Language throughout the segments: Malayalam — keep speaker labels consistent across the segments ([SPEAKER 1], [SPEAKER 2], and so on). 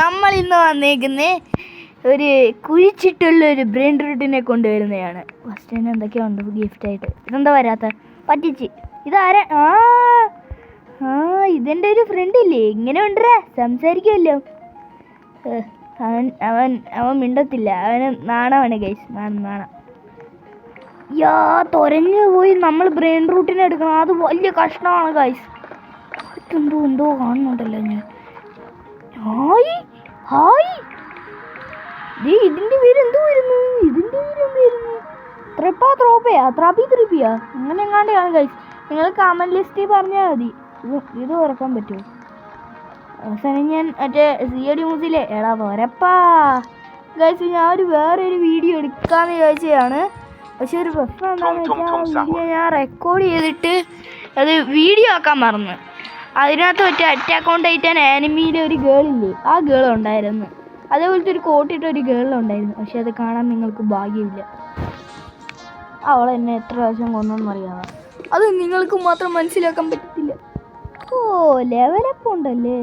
[SPEAKER 1] നമ്മൾ ഇന്ന് വന്നേക്കുന്നേ ഒരു കുഴിച്ചിട്ടുള്ള ഒരു ബ്രെയിൻ റൂട്ടിനെ കൊണ്ടുവരുന്നതാണ്. ഫസ്റ്റ് തന്നെ എന്തൊക്കെയുണ്ട് ഗിഫ്റ്റായിട്ട്. ഇതെന്താ വരാത്ത പറ്റിച്ച് ഇതാരാ? ഇതെൻ്റെ ഒരു ഫ്രണ്ട് ഇല്ലേ, ഇങ്ങനെ ഉണ്ടേ സംസാരിക്കുമല്ലോ. അവൻ മിണ്ടത്തില്ല, അവന് നാണമാണ് ഗൈസ്, നാണം. തൊരഞ്ഞു പോയി നമ്മൾ ബ്രെയിൻ റൂട്ടിനെ എടുക്കണം, അത് വലിയ കഷ്ടമാണ് ഗൈസ്. എന്തോ കാണുന്നുണ്ടല്ലോ ഞാൻ. ഹായ് ഇതിന്റെ പേര് എന്തോ വരുന്നു? ത്രിപ്പിയാ അങ്ങനെ എങ്ങാണ്ടാണ് ഗൈസ്. നിങ്ങൾ കമന്റ് ലിസ്റ്റിൽ പറഞ്ഞാൽ മതി. ഇത് ഉറക്കാൻ പറ്റുമോ? അവസാനം ഞാൻ മറ്റേ CID മ്യൂസിലെ എടാ പോരപ്പാ ഗൈസ്, ഞാൻ വേറൊരു വീഡിയോ എടുക്കാമെന്ന് വിചാരിച്ചതാണ്. പക്ഷെ ഒരു പ്രശ്നം എന്താണെന്ന് വെച്ചാൽ വീഡിയോ ഞാൻ റെക്കോർഡ് ചെയ്തിട്ട് അത് വീഡിയോ ആക്കാൻ മറന്നു. അതിനകത്ത് മറ്റേ അറ്റാക്ക് ഓൺ ടൈറ്റൻ ആനിമിയിലെ ഒരു ഗേളില്ലേ, ആ ഗേൾ ഉണ്ടായിരുന്നു. അതേപോലത്തെ ഒരു കോട്ടിട്ട ഒരു ഗേളുണ്ടായിരുന്നു. പക്ഷെ അത് കാണാൻ നിങ്ങൾക്ക് ഭാഗ്യമില്ല. അവളെന്നെ എത്ര പ്രാവശ്യം കൊന്നെന്ന് അറിയാമോ? അത് നിങ്ങൾക്ക് മാത്രം മനസ്സിലാക്കാൻ പറ്റത്തില്ല. ലെവലപ്പ് ഉണ്ടല്ലേ,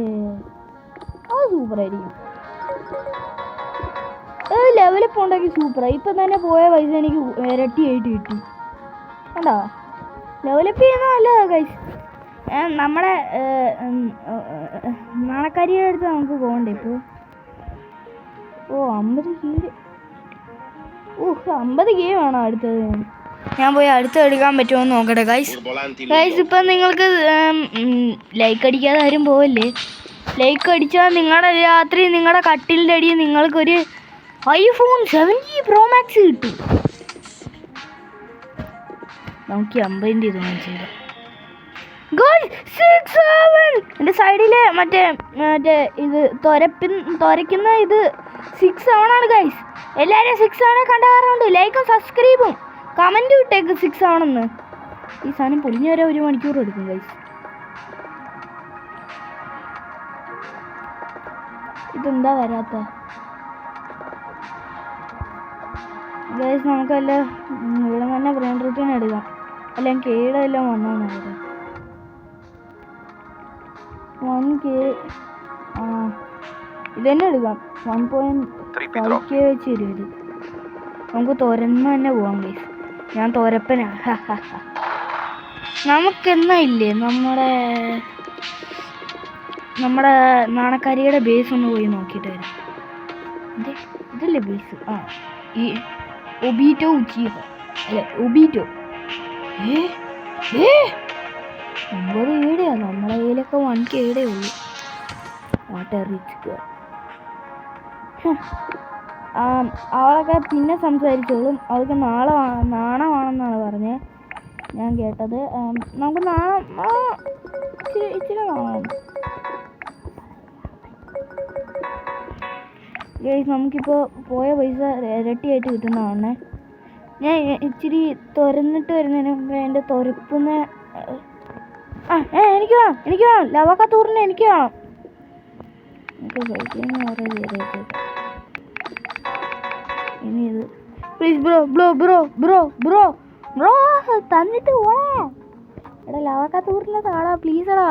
[SPEAKER 1] അത് സൂപ്പറായിരിക്കും. ലെവലപ്പ് ഉണ്ടാക്കി സൂപ്പറായി. ഇപ്പം തന്നെ പോയ പൈസ എനിക്ക് ഇരട്ടിയായിട്ട് കിട്ടി. കണ്ടോ, ലെവലപ്പ് ചെയ്യുന്ന നല്ലതാ ഗൈസ്. നമ്മുടെ നാണക്കാരിയുടെ അടുത്ത് നമുക്ക് പോകണ്ടേ ഇപ്പോൾ? 50 ഗെയിം ആണോ അടുത്തത്? ഞാൻ പോയി അടുത്ത് എടുക്കാൻ പറ്റുമോ എന്ന് നോക്കട്ടെ ഗൈസ്. ഇപ്പം നിങ്ങൾക്ക് ലൈക്ക് അടിക്കാതെ ആരും പോവല്ലേ. ലൈക്ക് അടിച്ചാൽ നിങ്ങളുടെ രാത്രി നിങ്ങളുടെ കട്ടിലിൻ്റെ അടിയിൽ നിങ്ങൾക്കൊരു iPhone 17 Pro Max കിട്ടും. നമുക്ക് 50 ഇത് ചെയ്താൽ എൻ്റെ സൈഡിലെ മറ്റേ ഇത് തുരയ്ക്കുന്ന ഇത് 6 ആണ് ഗൈസ്. എല്ലാവരും 6 കണ്ടാറുണ്ട്. ലൈക്കും സബ്സ്ക്രൈബും കമൻറ്റും ഇട്ടേക്ക് 6 ആണെന്ന്. ഈ സാധനം പൊളിഞ്ഞു വരെ 1 മണിക്കൂർ എടുക്കും ഗൈസ്. ഇതെന്താ വരാത്ത ഗൈസ്? നമുക്കല്ല ഇവിടെ തന്നെ ബ്രെയിൻ റൂട്ടിന് എടുക്കാം, അല്ലെങ്കിൽ കേടെല്ലാം വന്നോ നോക്കട്ടെ. 1K ഇതന്നെ എടുക്കാം. 1.5K വെച്ച് തരും ഇത്. നമുക്ക് തുരന്ന് തന്നെ പോവാം ഗൈസ്. ഞാൻ തുരപ്പനാ. നമുക്കെന്നാ ഇല്ലേ നമ്മുടെ നാണക്കാരിയുടെ ബേസ് ഒന്ന് പോയി നോക്കിയിട്ട് വരാം. ഇതല്ലേ ബേസ്? ഈ ഒബീറ്റോ ഉച്ചിയ അല്ലെ, ഒബീറ്റോ. 9 ഏടെയാ, നമ്മുടെ കയ്യിലൊക്കെ 1K ഉള്ളൂ. അവളൊക്കെ പിന്നെ സംസാരിച്ചോളും. അവൾക്ക് നാണമാണെന്നാണ് പറഞ്ഞത്, ഞാൻ കേട്ടത്. നമുക്ക് ഇച്ചിരി നാണം. നമുക്കിപ്പോൾ പോയ പൈസ ഇരട്ടിയായിട്ട് കിട്ടുന്നതാണ്. ഞാൻ ഇച്ചിരി തുരന്നിട്ട് വരുന്നതിന് മുമ്പ് എൻ്റെ തുരപ്പുന്ന എനിക്ക് വേണം ലവാക്കത്തൂറിന് എനിക്ക് വേണം. ഇനി ഇത് പ്ലീസ് ബ്രോ തന്നിട്ട് പോണേ. എടാ ലവാക്കത്തൂറിലെ താടാ, പ്ലീസടാ.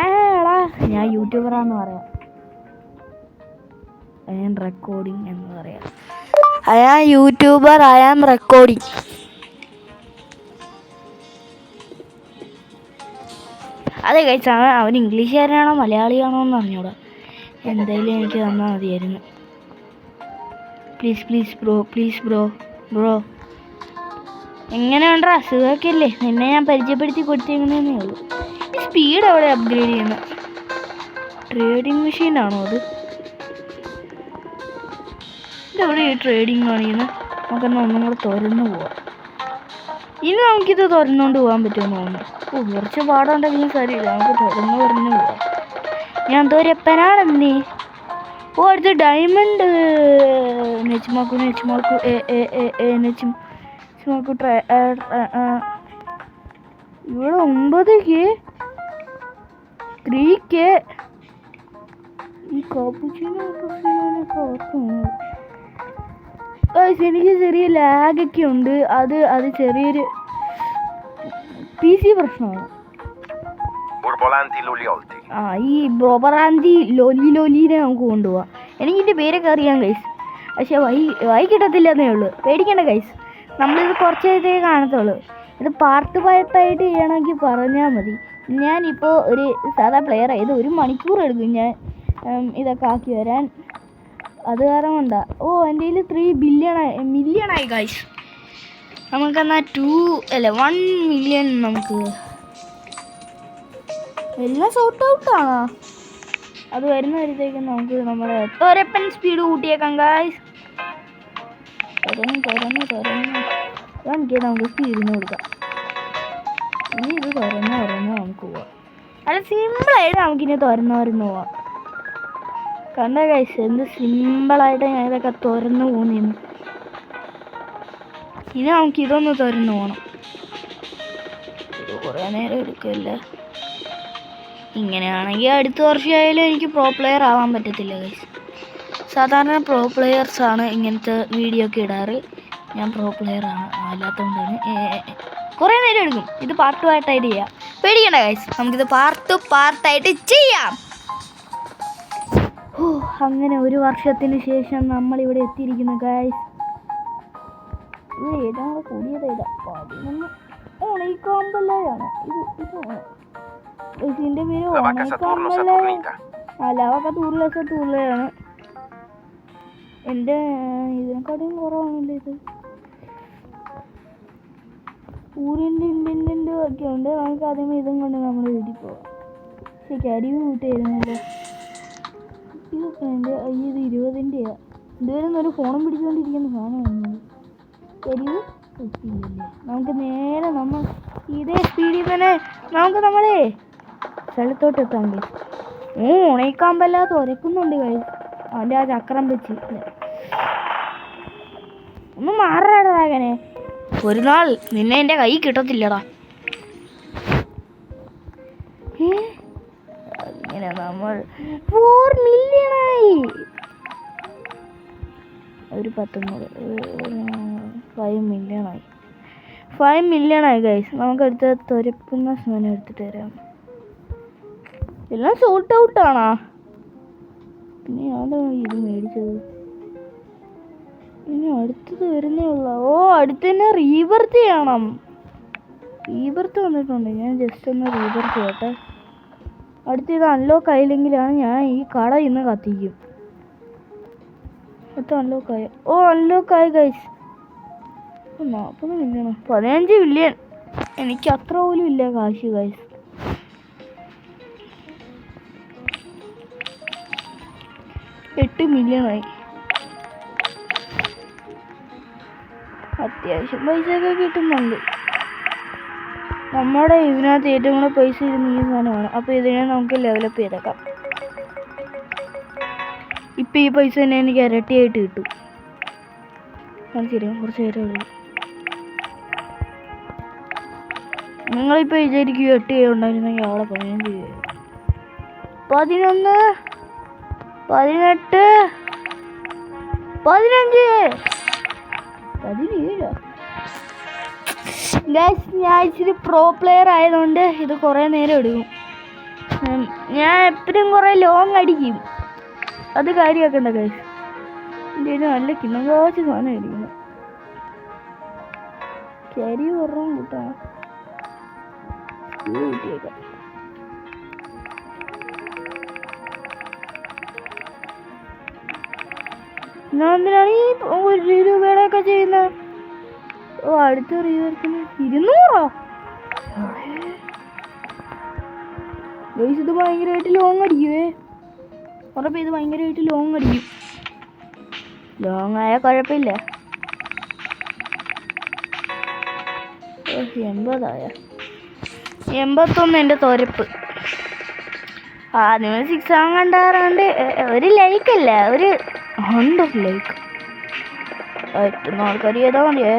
[SPEAKER 1] എടാ ഞാൻ യൂട്യൂബറാന്ന് പറയാം, ഐ ആം റെക്കോർഡിങ് എന്ന് പറയാം. I am YouTuber, I am recording. അതെ കഴിച്ച അവൻ ഇംഗ്ലീഷുകാരനാണോ മലയാളിയാണോ എന്ന് അറിഞ്ഞൂടാ. എന്തായാലും എനിക്ക് തന്നാൽ മതിയായിരുന്നു. പ്ലീസ് ബ്രോ എങ്ങനെയുണ്ടാ? സുഖമൊക്കെയല്ലേ? നിന്നെ ഞാൻ പരിചയപ്പെടുത്തി കൊടുത്തേക്കുന്നതേ ഉള്ളൂ. ഈ സ്പീഡ് അവിടെ അപ്ഗ്രേഡ് ചെയ്യുന്ന ട്രേഡിങ് മെഷീനാണോ അത്? ഇതെവിടെ ഈ ട്രേഡിങ് കാണിക്കുന്നത്? നമുക്കെന്നാൽ ഒന്നും കൂടെ തുറന്നു പോവാം. ഇനി നമുക്കിത് തുറന്നുകൊണ്ട് പോകാൻ പറ്റുമെന്ന് തോന്നുന്നു. കുറച്ച് പാടുണ്ടെങ്കിലും ശരിയില്ല, നമുക്ക് തുറന്നു പോവാം. ഞാൻ തുരപ്പനാണെന്നേ. അടുത്ത ഡയമണ്ട് നെച്ചുമാക്കു ഇവിടെ 9K 3K. ഈ എനിക്ക് ചെറിയ ലാഗൊക്കെ ഉണ്ട്. അത് ചെറിയൊരു PC പ്രശ്നമാണ്. ഈ ബ്രോബറാന്തി ലോലീനെ നമുക്ക് കൊണ്ടുപോവാം. എനിക്കിൻ്റെ പേരൊക്കെ അറിയാം ഗൈസ്, പക്ഷെ വൈ കിട്ടത്തില്ലെന്നേ ഉള്ളൂ. പേടിക്കേണ്ട ഗൈസ്, നമ്മളിത് കുറച്ച് നേരത്തേക്ക് കാണത്തുള്ളൂ. ഇത് പാർട്ടായിട്ട് ചെയ്യണമെങ്കിൽ പറഞ്ഞാൽ മതി. ഞാനിപ്പോൾ ഒരു സാധാ പ്ലെയർ ആയത് 1 മണിക്കൂർ എടുക്കും ഞാൻ ഇതൊക്കെ ആക്കി വരാൻ. അത് കാരണം കൊണ്ടാ. എൻ്റെ കയ്യിൽ 3 മില്യണായി ഗൈസ്. നമുക്കെന്നാൽ 1 മില്യൺ നമുക്ക് എല്ലാം സോർട്ട് ഔട്ടാണോ? അത് വരുന്നവരത്തേക്കും നമുക്ക് നമ്മുടെ തൊരപ്പൻ സ്പീഡ് കൂട്ടിയേക്കാം ഗൈസ്. നമുക്ക് സ്പീഡിന് കൊടുക്കാം. ഇനി ഇത് തുറന്ന് നമുക്ക് പോവാം. അല്ല, സിമ്പിളായിട്ട് നമുക്കിനി തുറന്ന് പോവാം. കണ്ട ഗൈസ്, എന്ത് സിമ്പിളായിട്ട് ഞാൻ ഇതൊക്കെ തുറന്ന് പോകുന്നു. ഇനി നമുക്കിതൊന്ന് തുറന്ന് പോകണം. ഇത് കുറേ നേരം എടുക്കില്ല. ഇങ്ങനെയാണെങ്കിൽ അടുത്ത വർഷമായാലും എനിക്ക് പ്രോ പ്ലെയർ ആവാൻ പറ്റത്തില്ല ഗൈസ്. സാധാരണ പ്രോ പ്ലെയേഴ്സാണ് ഇങ്ങനത്തെ വീഡിയോ ഒക്കെ ഇടാറ്. ഞാൻ പ്രോ പ്ലെയർ അല്ലാത്തതുകൊണ്ടാണ്. കുറേ നേരം എടുക്കും. ഇത് പാർട്ടായിട്ട് ചെയ്യാം. പേടിക്കണ്ട ഗൈസ്, നമുക്കിത് പാർട്ടായിട്ട് ചെയ്യാം. അങ്ങനെ 1 വർഷത്തിന് ശേഷം നമ്മളിവിടെ എത്തിയിരിക്കുന്നു ഗൈസ്. ഇത് ഏതാണ് കൂടിയത്? 11 ഓണയിക്കാമ്പല്ലാണ് ഇതിൻ്റെ പേര്. ഓണയിക്കാമ്പല്ലാണ്. ലവക്ക തൂറിലാണ്. എൻ്റെ ഇതിനെക്കാട്ടും കുറവാണല്ലോ ഇത്. ഊരിൻ്റെ ഒക്കെ ഉണ്ട്. നമുക്ക് ആദ്യമേ ഇതും കൊണ്ട് നമ്മൾ വീട്ടിൽ പോവാം. പക്ഷേ കരിവ് കൂട്ടിയായിരുന്നല്ലോ. ഇതൊക്കെ എൻ്റെ ഇത് 20-ൻ്റെയാണ്. ഇതുവരെ ഒരു ഫോണും പിടിച്ചുകൊണ്ടിരിക്കുന്ന സാധനമാണ്. കരിവ് കിട്ടിയില്ലേ? നമുക്ക് നേരെ ഇതേ സ്പീഡിൽ തന്നെ നമുക്ക് നമ്മുടെ സ്ഥലത്തോട്ട് എത്താൻ കഴിയും. ഉണയിക്കാമ്പല്ലാത്ത ഉരക്കുന്നുണ്ട് കഴിയും. അവൻ്റെ ആ ചക്രം വെച്ച് ഒന്ന് മാറാടാ അങ്ങനെ. ഒരു നാൾ നിന്നെ എൻ്റെ കൈ കിട്ടത്തില്ലടാ. ഇങ്ങനെ നമ്മൾ 4 മില്യണായി. ഒരു 5 മില്യണായി ഗൈസ്. നമുക്ക് അടുത്ത തുരക്കുന്ന സാധനം എടുത്തിട്ട് വരാം. എല്ലാം സോൾട്ട് ഔട്ടാണോ? പിന്നെ അതാണ് ഇത് മേടിച്ചത്. ഇനി അടുത്തത് വരുന്നേ ഉള്ളൂ. അടുത്ത് തന്നെ റീബർത്ത് ചെയ്യണം. റീബർത്ത് വന്നിട്ടുണ്ട്. ഞാൻ ജസ്റ്റ് ഒന്ന് റീബർത്ത് ചെയ്യട്ടെ. അടുത്ത് ഇത് അൺലോക്ക് ആയില്ലെങ്കിലാണ് ഞാൻ ഈ കട ഇന്ന് കത്തിക്കും. അൺലോക്കായി. അൺലോക്കായി ഗൈസ്. 40 million 15 million. എനിക്ക് അത്ര പോലും ഇല്ല കാശ് ഗൈസ്. $8 മില്യണായി. അത്യാവശ്യം പൈസയൊക്കെ കിട്ടുന്നുണ്ട്. നമ്മുടെ ഇതിനകത്ത് ഏറ്റവും കൂടുതൽ പൈസ ഇരുന്ന് ഈ സാധനമാണ്. അപ്പോൾ ഇതിനെ നമുക്ക് ഡെവലപ്പ് ചെയ്തേക്കാം. ഇപ്പം ഈ പൈസ തന്നെ എനിക്ക് ഇരട്ടിയായിട്ട് കിട്ടും. ശരിയാ, കുറച്ച് നേരം എടുക്കും. നിങ്ങളിപ്പോൾ വിചാരിക്കും 8 ഉണ്ടായിരുന്നെങ്കിൽ അവളെ 15 11 18 15 17. ഗൈസ്, ഞാൻ ഇച്ചിരി പ്രോ പ്ലെയർ ആയതുകൊണ്ട് ഇത് കുറേ നേരം എടുക്കും. ഞാൻ എപ്പോഴും കുറേ ലോങ് അടിക്കും. അത് കാര്യമാക്കണ്ട ഗൈസ്. എൻ്റെ നല്ല കിണ്ണങ്കാച്ച സാധനം അടിക്കുന്നു. കരി കുറവും കൂട്ടാ കൂട്ടിയേക്കാം. ഞാൻ എന്തിനാണ് ഈ 1 രൂപയുടെ ഒക്കെ ചെയ്യുന്നത്? അടുത്ത റീവർക്കിന് 200. ഗൈസ്, ഇത് ഭയങ്കരമായിട്ട് ലോങ് അടിക്കുവേ. ഉറപ്പ് ഇത് ഭയങ്കരമായിട്ട് ലോങ് അടിക്കും. ലോങ് ആയാൽ കുഴപ്പമില്ല. 81 എൻ്റെ തുരപ്പ്. ആദ്യമേ 6 കണ്ടാറുണ്ട്. ഒരു ലൈക്കല്ല, ഒരു 100 ലൈക്ക്. പറ്റുന്ന ആൾക്കാർ ചെയ്താൽ മതിയേ.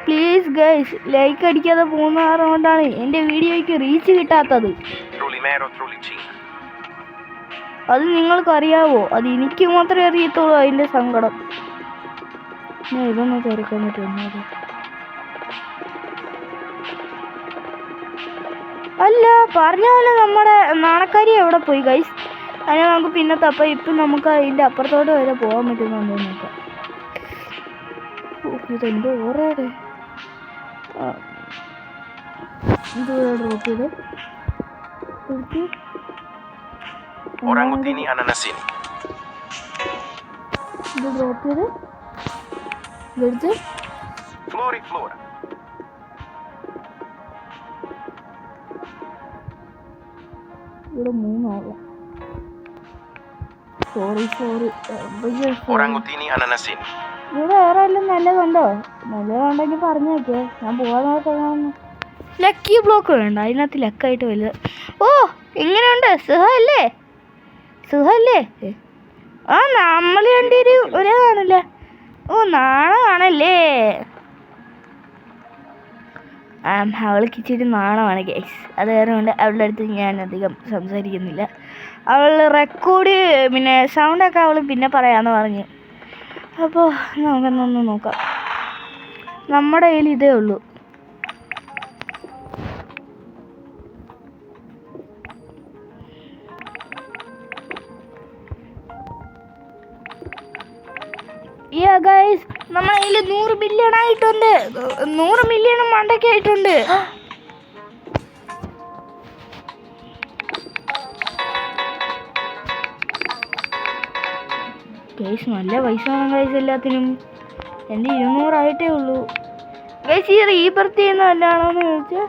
[SPEAKER 1] പ്ലീസ് ഗൈസ്, ലൈക്ക് അടിക്കാതെ പോകുന്നതുകൊണ്ടാണ് എൻ്റെ വീഡിയോയ്ക്ക് റീച്ച് കിട്ടാത്തത്. അത് നിങ്ങൾക്കറിയാവോ? അത് എനിക്ക് മാത്രമേ അറിയത്തുള്ളൂ അതിൻ്റെ സങ്കടം. ഞാൻ ഇതൊന്നും തിരക്കാൻ പറ്റുന്നത്. അല്ല പറഞ്ഞ പോലെ നമ്മുടെ നാണക്കാരി എവിടെ പോയി ഗൈസ്? അതിനെ നമുക്ക് പിന്നെ തപ്പാം. ഇപ്പം നമുക്ക് അതിൻ്റെ അപ്പുറത്തോട്ട് വരെ പോകാൻ പറ്റുന്നുണ്ടോ നോക്കാം. ഇതെന്തോ ഓറയുടെ ഇത് ഡ്രോപ്പ് ചെയ്ത്
[SPEAKER 2] Orangutini ananasini.
[SPEAKER 1] ഇത് ഡ്രോപ്പ് ചെയ്ത് എടുത്ത്
[SPEAKER 2] Floriflora.
[SPEAKER 1] ഇവിടെ 3 ആളാ. Sorry
[SPEAKER 2] Orangutini ananasini.
[SPEAKER 1] ഇവിടെ വേറെ എല്ലാം നല്ലതുണ്ടോ? നല്ലതുണ്ടെങ്കിൽ പറഞ്ഞേക്കേ, ഞാൻ പോകാൻ നോക്കാമെന്ന്. ലക്കി ബ്ലോക്ക് വേണ്ട, അതിനകത്ത് ലക്കായിട്ട് വലുത്. ഓ എങ്ങനെയുണ്ട്? സുഖമല്ലേ? ആ നമ്മൾ രണ്ടുപേരും ഒരേ കാണില്ലേ? ഓ നാണമാണല്ലേ? അവൾക്ക് ഇച്ചിരി നാണമാണ് ഗൈസ്. അത് കാരണം കൊണ്ട് അവളുടെ അടുത്ത് ഞാൻ അധികം സംസാരിക്കുന്നില്ല. അവൾ റെക്കോർഡ് പിന്നെ സൗണ്ടൊക്കെ അവൾ പിന്നെ പറയാമെന്ന് പറഞ്ഞു. അപ്പോൾ നമുക്കൊന്നൊന്ന് നോക്കാം. നമ്മുടെ കയ്യിൽ ഇതേ ഉള്ളൂ. ഗൈസ് നമ്മുടെ കയ്യിൽ 100 മില്യൺ ആയിട്ടുണ്ട്. 100 മില്യൺ മണ്ടയ്ക്ക് ആയിട്ടുണ്ട്. ഗൈസ് നല്ല പൈസ വേണം ഗൈസ് എല്ലാത്തിനും. എൻ്റെ 200 ആയിട്ടേ ഉള്ളൂ ഗൈസ്. ഈ റീബർത്ത് ചെയ്യുന്ന നല്ലതാണോന്ന് ചോദിച്ചാൽ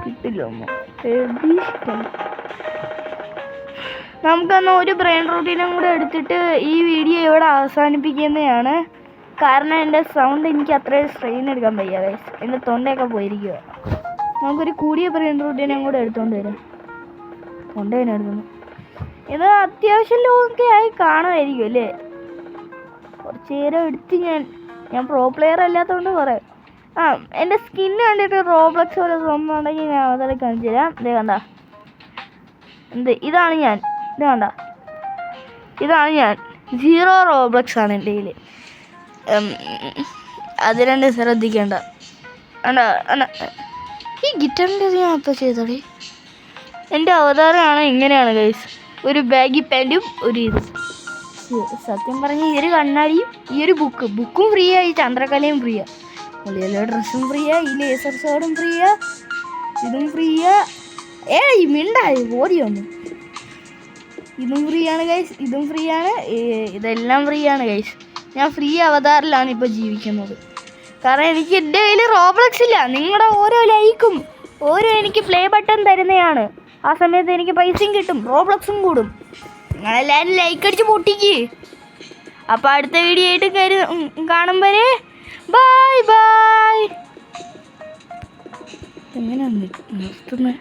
[SPEAKER 1] കിട്ടില്ല. നമുക്കെന്നാൽ ഒരു ബ്രെയിൻ റൂട്ടീനും കൂടെ എടുത്തിട്ട് ഈ വീഡിയോ ഇവിടെ അവസാനിപ്പിക്കുന്നതാണ്. കാരണം എൻ്റെ സൗണ്ട് എനിക്ക് അത്രയും സ്ട്രെയിൻ എടുക്കാൻ വയ്യ ഗൈസ്. എൻ്റെ തൊണ്ടയൊക്കെ പോയിരിക്കുക. നമുക്കൊരു കൂടിയ ബ്രെയിൻ റൂട്ടീനും കൂടെ എടുത്തുകൊണ്ട് വരാം. തൊണ്ടേനെടുക്കുന്നു. ഇത് അത്യാവശ്യം ലോക്കെ ആയി കാണുമായിരിക്കും അല്ലേ? കുറച്ച് നേരം എടുത്ത് ഞാൻ പ്രോ പ്ലെയർ അല്ലാത്തതുകൊണ്ട് പറയാം. എൻ്റെ സ്കിന്ന് കണ്ടിട്ട് റോബ്ലക്സ് പോലെ തോന്നുന്നുണ്ടെങ്കിൽ ഞാൻ അതേ കാണിച്ചു തരാം. ഇതേ കണ്ട, ഇതാണ് ഞാൻ. ഇത് കണ്ട, ഇതാണ് ഞാൻ. 0 റോബ്ലക്സ് ആണ് എൻ്റെ കയ്യിൽ. അതിലെന്നെ ശ്രദ്ധിക്കേണ്ട. ഈ ഗിറ്റാറിൻ്റെ ഞാൻ അപ്പോൾ ചെയ്തോളി. എൻ്റെ അവതാരമാണ് ഇങ്ങനെയാണ് ഗൈസ്. ഒരു ബാഗി പാൻറ്റും ഒരു ഇത്. സത്യം പറഞ്ഞ ഈ ഒരു കണ്ണാടിയും ഈ ഒരു ബുക്കും ഫ്രീയാ. ഈ ചന്ദ്രകലയും ഫ്രീയാ. ഉള്ളിലെ ഡ്രസ്സും ഫ്രീയാ. ഈ ലേസർ സോഡും ഫ്രീയാ. ഇതും ഫ്രീയാ. ഈ മിണ്ടായി ഓടിയൊന്നു. ഇതും ഫ്രീ ആണ് ഗൈസ്. ഇതും ഫ്രീ ആണ്. ഇതെല്ലാം ഫ്രീ ആണ് ഗൈസ്. ഞാൻ ഫ്രീ അവതാറിലാണ് ഇപ്പോൾ ജീവിക്കുന്നത്. കാരണം എനിക്ക് എൻ്റെ കയ്യിൽ റോബ്ലക്സ് ഇല്ല. നിങ്ങളുടെ ഓരോ ലൈക്കും ഓരോ എനിക്ക് പ്ലേ ബട്ടൺ തരുന്നതാണ്. ആ സമയത്ത് എനിക്ക് പൈസയും കിട്ടും, റോബ്ലക്സും കൂടും. നിങ്ങളെല്ലാവരും ലൈക്ക് അടിച്ച് പൊട്ടിക്ക്. അപ്പോൾ അടുത്ത വീഡിയോ ആയിട്ട് കാണും വരെ ബൈ ബൈ. എങ്ങനെയാണ് നിർത്തുന്നത്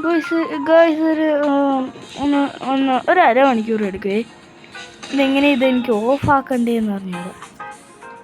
[SPEAKER 1] ഗൈസ്? ഒരു അരമണിക്കൂർ എടുക്കുവേ. ഇതെങ്ങനെ ഇതെനിക്ക് ഓഫ് ആക്കണ്ടേന്ന് പറഞ്ഞത്.